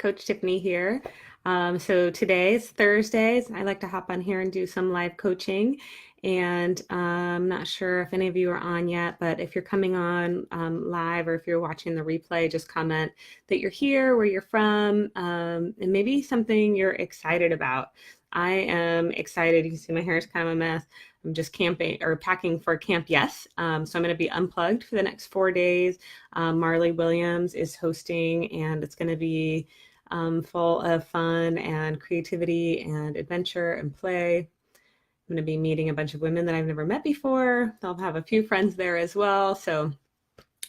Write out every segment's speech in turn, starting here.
Coach Tiffany here. So today's Thursdays. I like to hop on here and do some live coaching. And I'm not sure if any of you are on yet, but if you're coming on live or if you're watching the replay, just comment that you're here, where you're from, and maybe something you're excited about. I am excited. You can see my hair is kind of a mess. I'm just camping or packing for Camp Yes. So I'm going to be unplugged for the next 4 days. Marley Williams is hosting, and it's going to be full of fun and creativity and adventure and play. I'm going to be meeting a bunch of women that I've never met before. I'll have a few friends there as well. So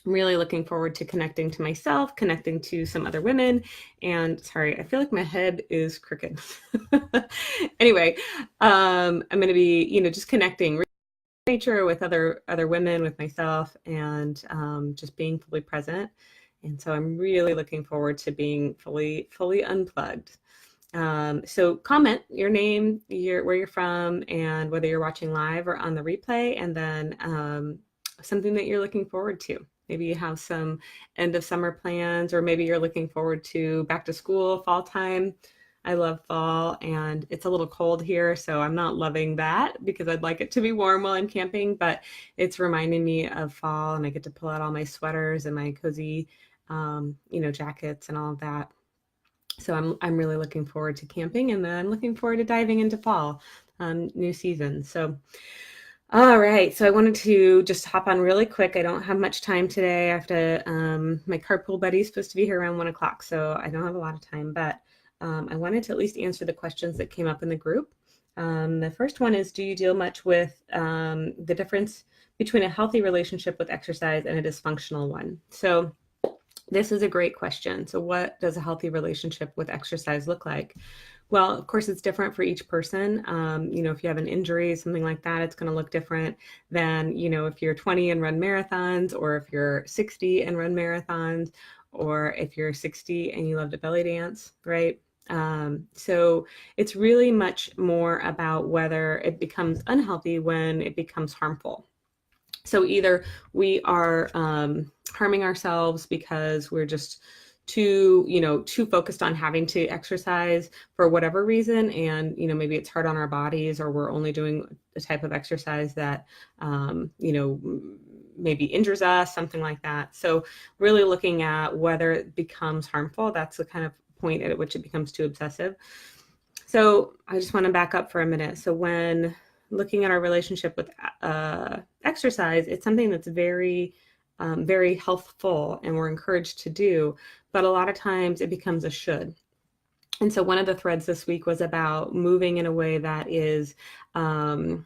I'm really looking forward to connecting to myself, connecting to some other women. And sorry, I feel like my head is crooked. Anyway, I'm going to be, just connecting with nature, with other women, with myself, and just being fully present. And so I'm really looking forward to being fully unplugged. So comment your name, where you're from, and whether you're watching live or on the replay, and then something that you're looking forward to. Maybe you have some end of summer plans, or maybe you're looking forward to back to school, fall time. I love fall, and it's a little cold here, so I'm not loving that because I'd like it to be warm while I'm camping, but it's reminding me of fall, and I get to pull out all my sweaters and my cozy, jackets and all of that. So I'm really looking forward to camping, and then I'm looking forward to diving into fall, new season. So all right, so I wanted to just hop on really quick. I don't have much time today. I have to, my carpool buddy's supposed to be here around 1 o'clock, so I don't have a lot of time, but I wanted to at least answer the questions that came up in the group. The first one is, do you deal much with the difference between a healthy relationship with exercise and a dysfunctional one? So this is a great question. So what does a healthy relationship with exercise look like? Well, of course, it's different for each person. If you have an injury, something like that, it's going to look different than, if you're 20 and run marathons, or if you're 60 and run marathons, or if you're 60 and you love to belly dance, right? So it's really much more about whether it becomes unhealthy when it becomes harmful. So either we are harming ourselves because we're just too focused on having to exercise for whatever reason, and maybe it's hard on our bodies, or we're only doing a type of exercise that maybe injures us, something like that. So really looking at whether it becomes harmful, that's the kind of point at which it becomes too obsessive. So I just want to back up for a minute. So when looking at our relationship with exercise, it's something that's very very healthful, and we're encouraged to do, but a lot of times it becomes a should. And so one of the threads this week was about moving in a way that is, that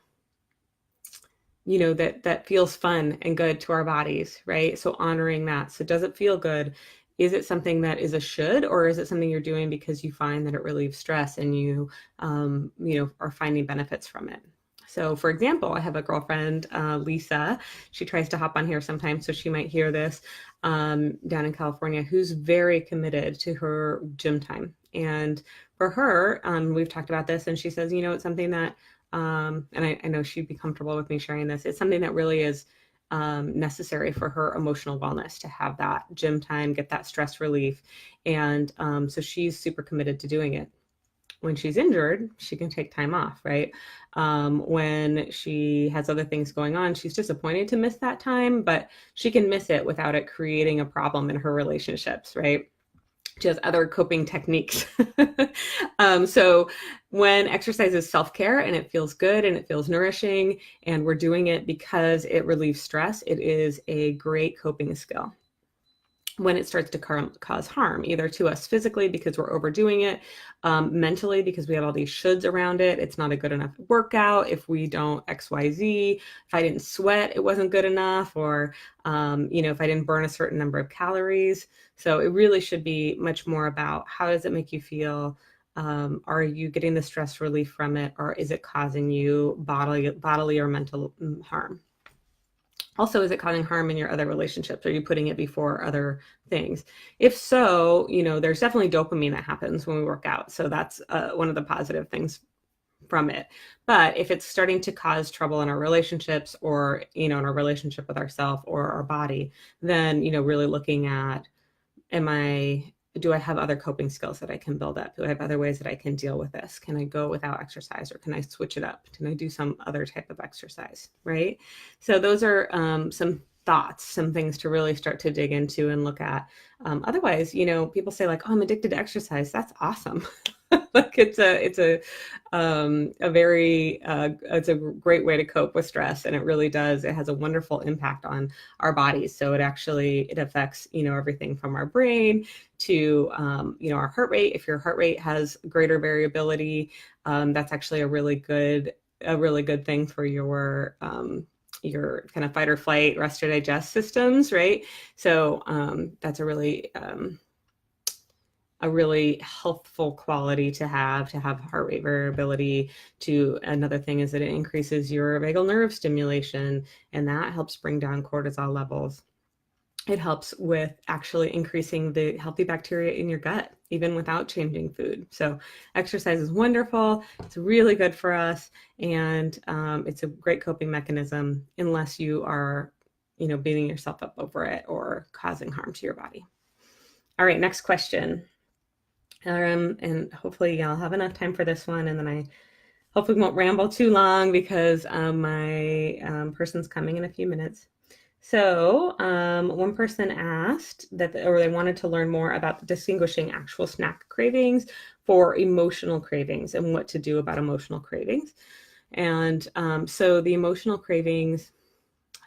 feels fun and good to our bodies, right? So honoring that. So does it feel good? Is it something that is a should, or is it something you're doing because you find that it relieves stress and you are finding benefits from it? So for example, I have a girlfriend, Lisa, she tries to hop on here sometimes, so she might hear this, down in California, who's very committed to her gym time. And for her, we've talked about this, and she says, it's something that, and I know she'd be comfortable with me sharing this, it's something that really is necessary for her emotional wellness to have that gym time, get that stress relief. And so she's super committed to doing it. When she's injured, she can take time off, right? When she has other things going on, she's disappointed to miss that time, but she can miss it without it creating a problem in her relationships, right? She has other coping techniques. So when exercise is self-care and it feels good and it feels nourishing, and we're doing it because it relieves stress, it is a great coping skill. When it starts to cause harm, either to us physically because we're overdoing it, mentally because we have all these shoulds around it, it's not a good enough workout if we don't XYZ, if I didn't sweat, it wasn't good enough, or if I didn't burn a certain number of calories. So it really should be much more about, how does it make you feel? Are you getting the stress relief from it, or is it causing you bodily or mental harm? Also, is it causing harm in your other relationships? Are you putting it before other things? If so, there's definitely dopamine that happens when we work out. So that's one of the positive things from it. But if it's starting to cause trouble in our relationships, or, in our relationship with ourselves or our body, then, really looking at, am I do I have other coping skills that I can build up? Do I have other ways that I can deal with this? Can I go without exercise, or can I switch it up? Can I do some other type of exercise, right? So those are some thoughts, some things to really start to dig into and look at. Otherwise, people say like, "Oh, I'm addicted to exercise." That's awesome. Like it's a great way to cope with stress, and it really does. It has a wonderful impact on our bodies. So it affects everything from our brain to our heart rate. If your heart rate has greater variability, that's actually a really good thing for your kind of fight or flight, rest or digest systems, right? So that's a really healthful quality to have heart rate variability. Another thing is that it increases your vagal nerve stimulation, and that helps bring down cortisol levels. It helps with actually increasing the healthy bacteria in your gut, even without changing food. So exercise is wonderful. It's really good for us. And it's a great coping mechanism unless you are, beating yourself up over it or causing harm to your body. All right, next question. And hopefully I'll have enough time for this one. And then I hopefully won't ramble too long because my person's coming in a few minutes. So one person asked or they wanted to learn more about distinguishing actual snack cravings for emotional cravings and what to do about emotional cravings. And so the emotional cravings,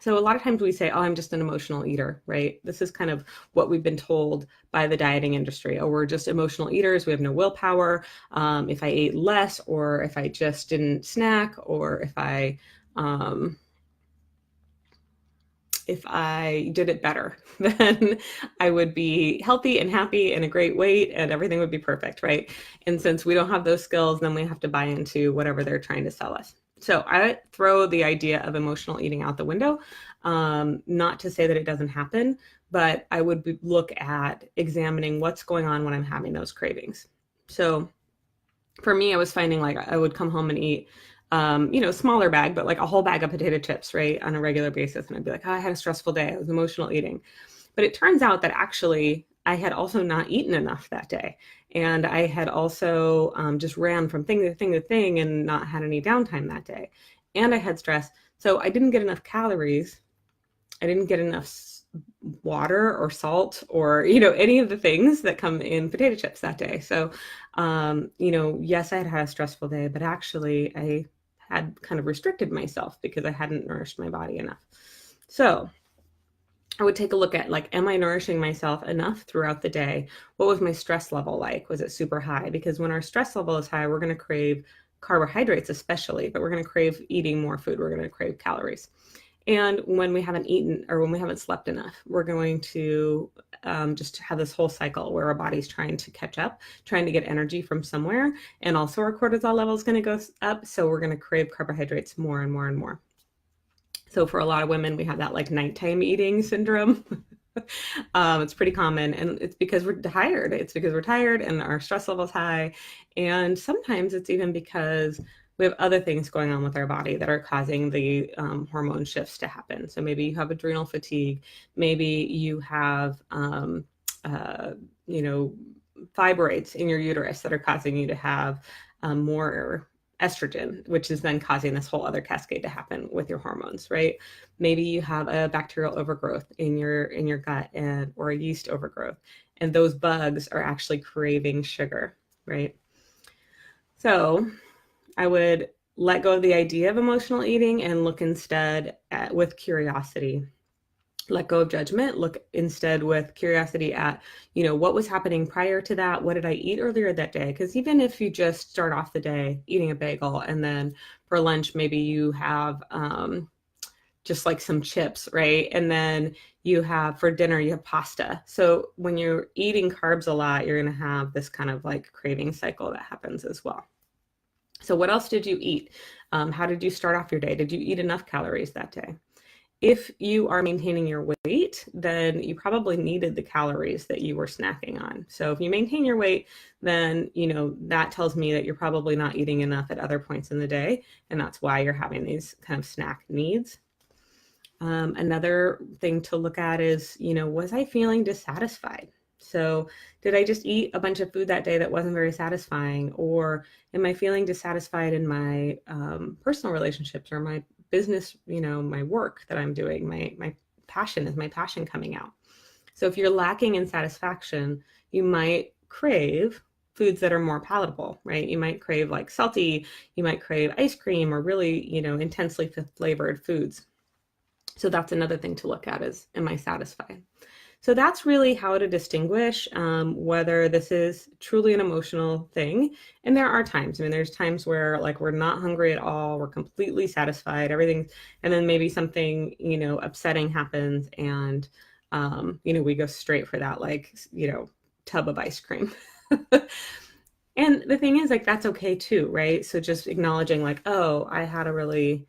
so a lot of times we say, "Oh, I'm just an emotional eater," right? This is kind of what we've been told by the dieting industry. "Oh, we're just emotional eaters. We have no willpower. If I ate less, or if I just didn't snack, or if I did it better, then I would be healthy and happy and a great weight and everything would be perfect," right? And since we don't have those skills, then we have to buy into whatever they're trying to sell us. So I throw the idea of emotional eating out the window. Not to say that it doesn't happen, but I would look at examining what's going on when I'm having those cravings. So for me, I was finding like I would come home and eat smaller bag, but like a whole bag of potato chips, right, on a regular basis. And I'd be like, "Oh, I had a stressful day. I was emotional eating." But it turns out that actually I had also not eaten enough that day. And I had also just ran from thing to thing to thing and not had any downtime that day. And I had stress. So I didn't get enough calories. I didn't get enough water or salt or, any of the things that come in potato chips that day. So, yes, I had had a stressful day, but actually I had kind of restricted myself because I hadn't nourished my body enough. So I would take a look at like, am I nourishing myself enough throughout the day? What was my stress level like? Was it super high? Because when our stress level is high, we're going to crave carbohydrates especially, but we're going to crave eating more food. We're going to crave calories. And when we haven't eaten or when we haven't slept enough, we're going to just have this whole cycle where our body's trying to catch up, trying to get energy from somewhere. And also our cortisol level is going to go up. So we're going to crave carbohydrates more and more and more. So for a lot of women, we have that like nighttime eating syndrome. It's pretty common, and it's because we're tired. It's because we're tired and our stress level's high. And sometimes it's even because we have other things going on with our body that are causing the hormone shifts to happen. So maybe you have adrenal fatigue. Maybe you have, fibroids in your uterus that are causing you to have more estrogen, which is then causing this whole other cascade to happen with your hormones, right? Maybe you have a bacterial overgrowth in your gut or a yeast overgrowth, and those bugs are actually craving sugar, right? So I would let go of the idea of emotional eating and look instead with curiosity. Let go of judgment, look instead with curiosity at, what was happening prior to that? What did I eat earlier that day? Because even if you just start off the day eating a bagel and then for lunch, maybe you have just like some chips, right? And then for dinner, you have pasta. So when you're eating carbs a lot, you're going to have this kind of like craving cycle that happens as well. So what else did you eat? How did you start off your day? Did you eat enough calories that day? If you are maintaining your weight, then you probably needed the calories that you were snacking on. So if you maintain your weight, then, that tells me that you're probably not eating enough at other points in the day. And that's why you're having these kind of snack needs. Another thing to look at is, was I feeling dissatisfied? So did I just eat a bunch of food that day that wasn't very satisfying? Or am I feeling dissatisfied in my personal relationships or my business, my work that I'm doing? My passion, is my passion coming out? So if you're lacking in satisfaction, you might crave foods that are more palatable, right? You might crave like salty, you might crave ice cream or really, intensely flavored foods. So that's another thing to look at is, am I satisfied? So that's really how to distinguish whether this is truly an emotional thing. And there are times, there's times where like we're not hungry at all, we're completely satisfied, everything, and then maybe something, upsetting happens and, we go straight for that, like, tub of ice cream. And the thing is, like, that's okay too, right? So just acknowledging like, oh, I had a really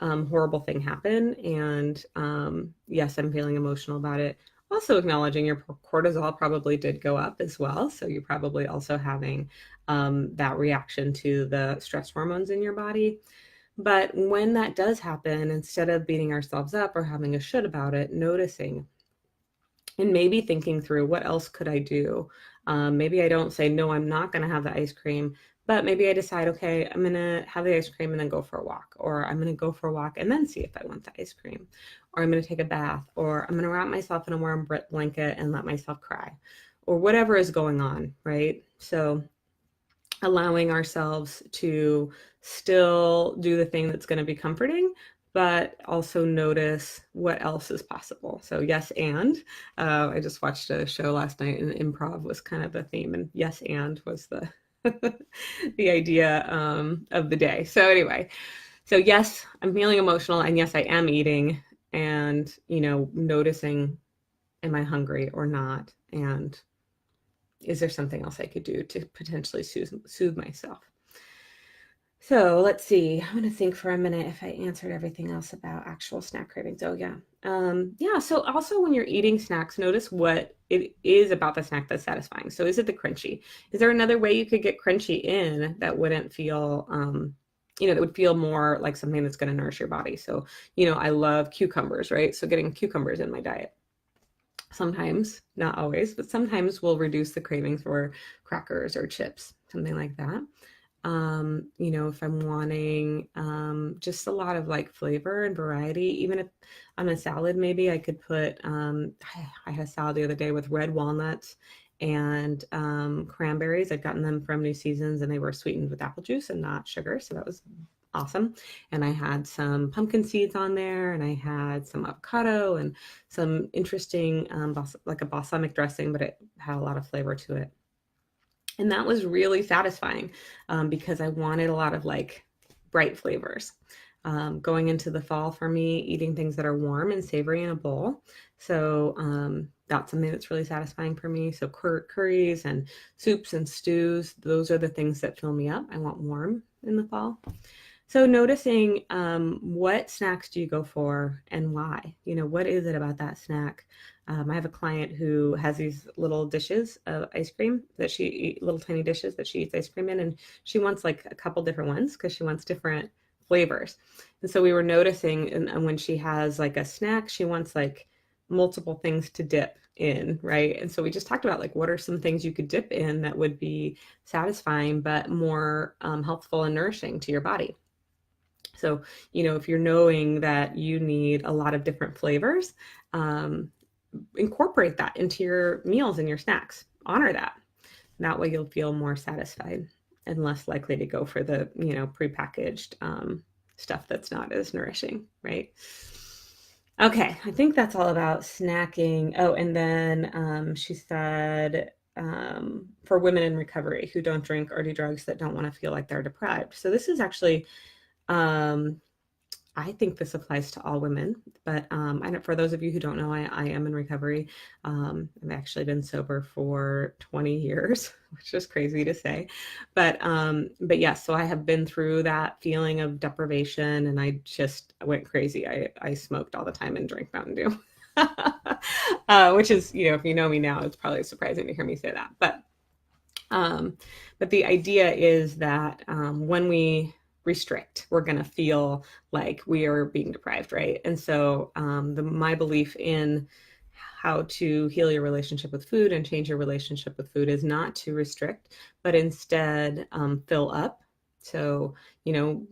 horrible thing happen. And yes, I'm feeling emotional about it. Also acknowledging your cortisol probably did go up as well. So you're probably also having that reaction to the stress hormones in your body. But when that does happen, instead of beating ourselves up or having a should about it, noticing and maybe thinking through what else could I do? Maybe I don't say, no, I'm not going to have the ice cream, but maybe I decide, okay, I'm going to have the ice cream and then go for a walk, or I'm going to go for a walk and then see if I want the ice cream, or I'm going to take a bath, or I'm going to wrap myself in a warm blanket and let myself cry, or whatever is going on, right? So allowing ourselves to still do the thing that's going to be comforting, but also notice what else is possible. So yes, and I just watched a show last night, and improv was kind of the theme, and yes, and was the the idea of the day. So anyway, so yes, I'm feeling emotional, and yes, I am eating, and noticing, am I hungry or not, and is there something else I could do to potentially soothe myself? So let's see. I'm going to think for a minute if I answered everything else about actual snack cravings. Oh, yeah. Yeah. So also when you're eating snacks, notice what it is about the snack that's satisfying. So is it the crunchy? Is there another way you could get crunchy in that wouldn't feel, that would feel more like something that's going to nourish your body? So, I love cucumbers, right? So getting cucumbers in my diet. Sometimes, not always, but sometimes we'll reduce the cravings for crackers or chips, something like that. If I'm wanting just a lot of like flavor and variety, even if on a salad, maybe I could put, I had a salad the other day with red walnuts and cranberries. I'd gotten them from New Seasons and they were sweetened with apple juice and not sugar. So that was awesome. And I had some pumpkin seeds on there, and I had some avocado and some interesting, like a balsamic dressing, but it had a lot of flavor to it. And that was really satisfying because I wanted a lot of like bright flavors. Going into the fall for me, eating things that are warm and savory in a bowl. So that's something that's really satisfying for me. So curries and soups and stews, those are the things that fill me up. I want warm in the fall. So noticing what snacks do you go for and why? What is it about that snack? I have a client who has these little dishes of ice cream that little tiny dishes that she eats ice cream in, and she wants like a couple different ones because she wants different flavors. And so we were noticing, and when she has like a snack, she wants like multiple things to dip in, right? And so we just talked about like what are some things you could dip in that would be satisfying but more healthful and nourishing to your body. So, if you're knowing that you need a lot of different flavors, incorporate that into your meals and your snacks. Honor that. That way you'll feel more satisfied and less likely to go for the, prepackaged stuff that's not as nourishing, right? Okay, I think that's all about snacking. Oh, and then she said, for women in recovery who don't drink or do drugs that don't want to feel like they're deprived. So this is actually I think this applies to all women, but for those of you who don't know, I am in recovery. I've actually been sober for 20 years, which is crazy to say, but yes, so I have been through that feeling of deprivation, and I just went crazy. I smoked all the time and drank Mountain Dew, which is, if you know me now, it's probably surprising to hear me say that, but the idea is that when we restrict, we're going to feel like we are being deprived, right? And so my belief in how to heal your relationship with food and change your relationship with food is not to restrict, but instead fill up. So,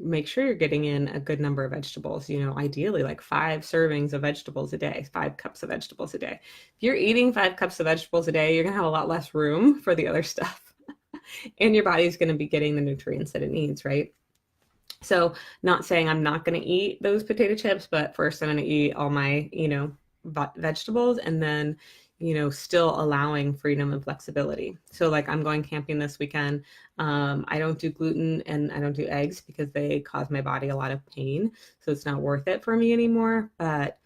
make sure you're getting in a good number of vegetables, ideally like 5 servings of vegetables a day, 5 cups of vegetables a day. If you're eating 5 cups of vegetables a day, you're going to have a lot less room for the other stuff. And your body's going to be getting the nutrients that it needs, right? So, not saying I'm not going to eat those potato chips, but first I'm going to eat all my, vegetables, and then, still allowing freedom and flexibility. So, like, I'm going camping this weekend. I don't do gluten and I don't do eggs because they cause my body a lot of pain. So, it's not worth it for me anymore. But,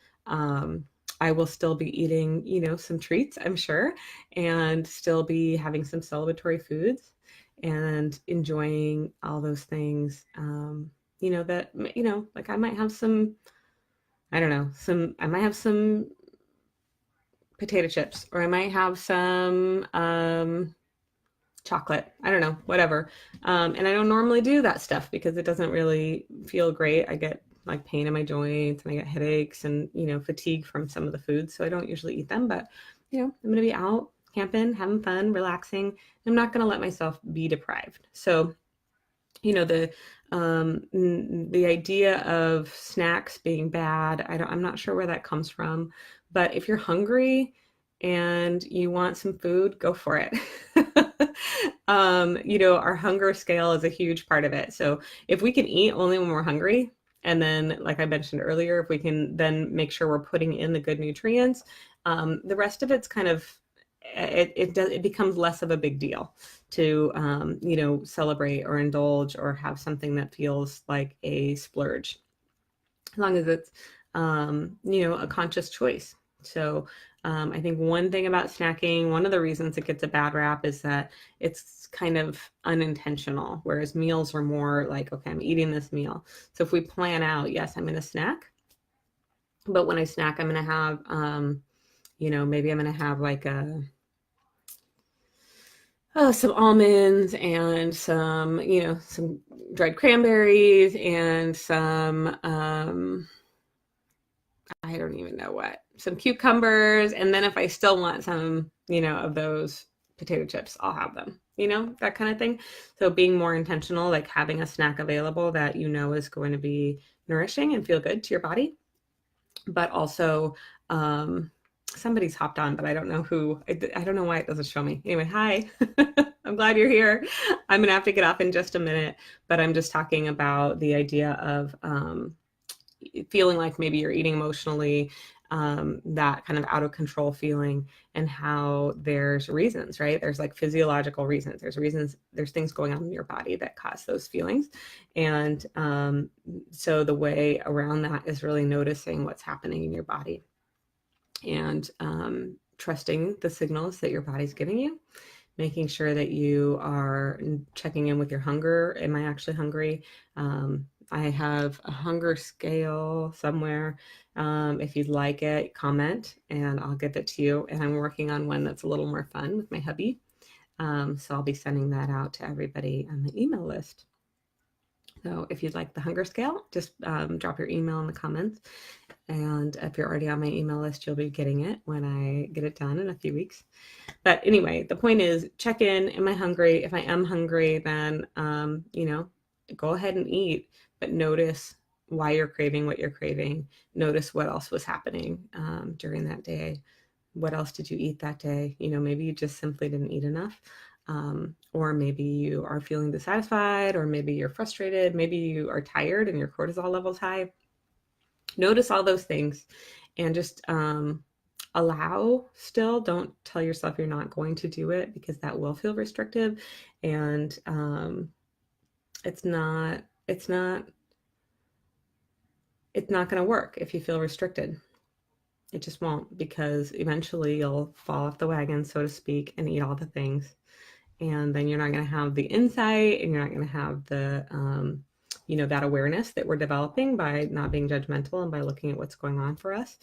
I will still be eating, some treats, I'm sure, and still be having some celebratory foods and enjoying all those things. That, like I might have some, I don't know, I might have some potato chips, or I might have some chocolate. I don't know, whatever. And I don't normally do that stuff because it doesn't really feel great. I get like pain in my joints and I get headaches and, fatigue from some of the foods. So I don't usually eat them, but, I'm going to be out camping, having fun, relaxing. I'm not going to let myself be deprived. So, the idea of snacks being bad, I'm not sure where that comes from, but if you're hungry and you want some food, go for it. Our hunger scale is a huge part of it. So if we can eat only when we're hungry, and then, like I mentioned earlier, if we can then make sure we're putting in the good nutrients, the rest of it's kind of, it becomes less of a big deal to celebrate or indulge or have something that feels like a splurge, as long as it's a conscious choice. So I think one thing about snacking, one of the reasons it gets a bad rap is that it's kind of unintentional, whereas meals are more like, okay, I'm eating this meal. So if we plan out, yes, I'm going to snack, but when I snack, I'm going to have maybe I'm going to have like some almonds and some dried cranberries and some, I don't even know what, some cucumbers. And then if I still want some, of those potato chips, I'll have them, that kind of thing. So being more intentional, like having a snack available that is going to be nourishing and feel good to your body, but also, somebody's hopped on, but I don't know who. I don't know why it doesn't show me. Anyway, hi. I'm glad you're here. I'm going to have to get off in just a minute, but I'm just talking about the idea of feeling like maybe you're eating emotionally, that kind of out of control feeling, and how there's reasons, right? There's like physiological reasons. There's things going on in your body that cause those feelings. And so the way around that is really noticing what's happening in your body and trusting the signals that your body's giving you, making sure that you are checking in with your hunger. Am I actually hungry? I have a hunger scale somewhere. If you'd like it, comment and I'll give it to you. And I'm working on one that's a little more fun with my hubby. So I'll be sending that out to everybody on the email list. So if you'd like the hunger scale, just drop your email in the comments. And if you're already on my email list, you'll be getting it when I get it done in a few weeks. But anyway, the point is, check in. Am I hungry? If I am hungry, then, go ahead and eat, but notice why you're craving what you're craving. Notice what else was happening during that day. What else did you eat that day? Maybe you just simply didn't eat enough. Or maybe you are feeling dissatisfied, or maybe you're frustrated. Maybe you are tired and your cortisol level's high. Notice all those things and just allow still. Don't tell yourself you're not going to do it, because that will feel restrictive. And it's not going to work if you feel restricted. It just won't, because eventually you'll fall off the wagon, so to speak, and eat all the things. And then you're not going to have the insight, and you're not going to have the, that awareness that we're developing by not being judgmental and by looking at what's going on for us.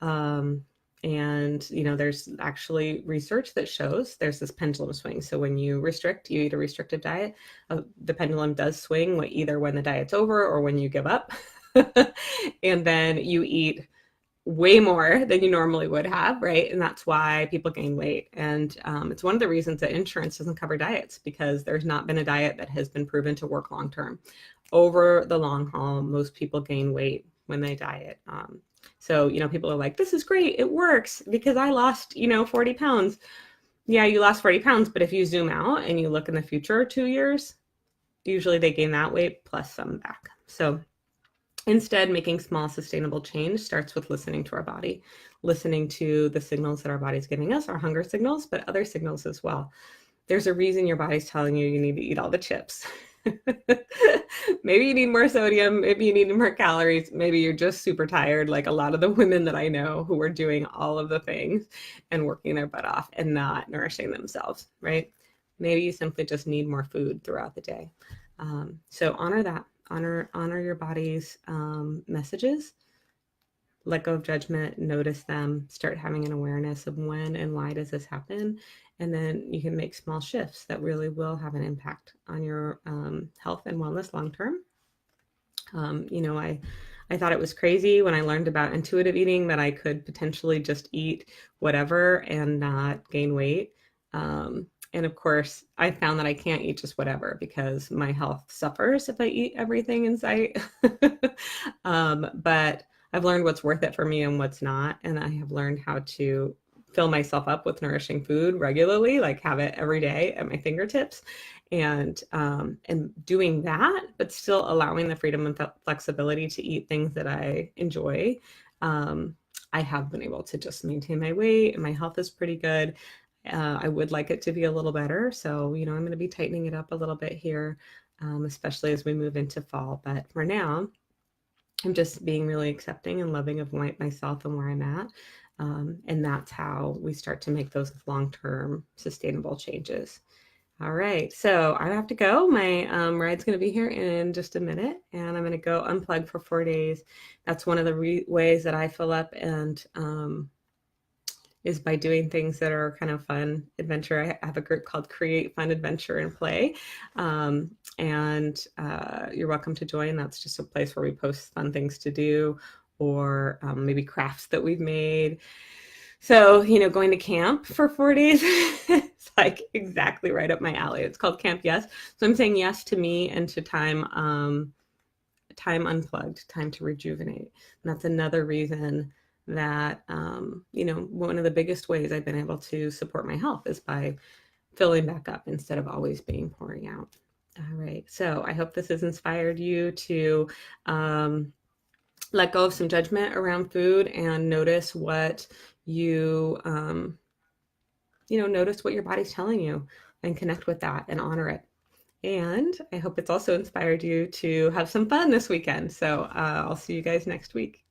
And, there's actually research that shows there's this pendulum swing. So when you restrict, you eat a restrictive diet, the pendulum does swing either when the diet's over or when you give up. And then you eat way more than you normally would have, right? And that's why people gain weight. And it's one of the reasons that insurance doesn't cover diets, because there's not been a diet that has been proven to work long term. Over the long haul, most people gain weight when they diet. So, people are like, this is great. It works because I lost, 40 pounds. Yeah, you lost 40 pounds, but if you zoom out and you look in the future, 2 years, usually they gain that weight plus some back. So instead, making small sustainable change starts with listening to our body, listening to the signals that our body's giving us, our hunger signals, but other signals as well. There's a reason your body's telling you need to eat all the chips. Maybe you need more sodium, maybe you need more calories, maybe you're just super tired, like a lot of the women that I know who are doing all of the things and working their butt off and not nourishing themselves, right? Maybe you simply just need more food throughout the day. So honor that. Honor your body's messages. Let go of judgment, notice them, start having an awareness of when and why does this happen. And then you can make small shifts that really will have an impact on your health and wellness long term. I thought it was crazy when I learned about intuitive eating that I could potentially just eat whatever and not gain weight. And of course, I found that I can't eat just whatever because my health suffers if I eat everything in sight. But I've learned what's worth it for me and what's not. And I have learned how to fill myself up with nourishing food regularly, like have it every day at my fingertips. And doing that, but still allowing the freedom and flexibility to eat things that I enjoy. I have been able to just maintain my weight and my health is pretty good. I would like it to be a little better. So, I'm going to be tightening it up a little bit here, especially as we move into fall. But for now, I'm just being really accepting and loving of myself and where I'm at. And that's how we start to make those long-term sustainable changes. All right, so I have to go. My ride's going to be here in just a minute, and I'm going to go unplug for 4 days. That's one of the ways that I fill up and is by doing things that are kind of fun, adventure. I have a group called Create Fun Adventure and Play, and you're welcome to join. That's just a place where we post fun things to do or maybe crafts that we've made. So, going to camp for 4 days is like exactly right up my alley. It's called Camp Yes. So I'm saying yes to me and to time unplugged, time to rejuvenate. And that's another reason that, one of the biggest ways I've been able to support my health is by filling back up instead of always being pouring out. All right. So I hope this has inspired you to let go of some judgment around food and notice what notice what your body's telling you and connect with that and honor it. And I hope it's also inspired you to have some fun this weekend. So I'll see you guys next week.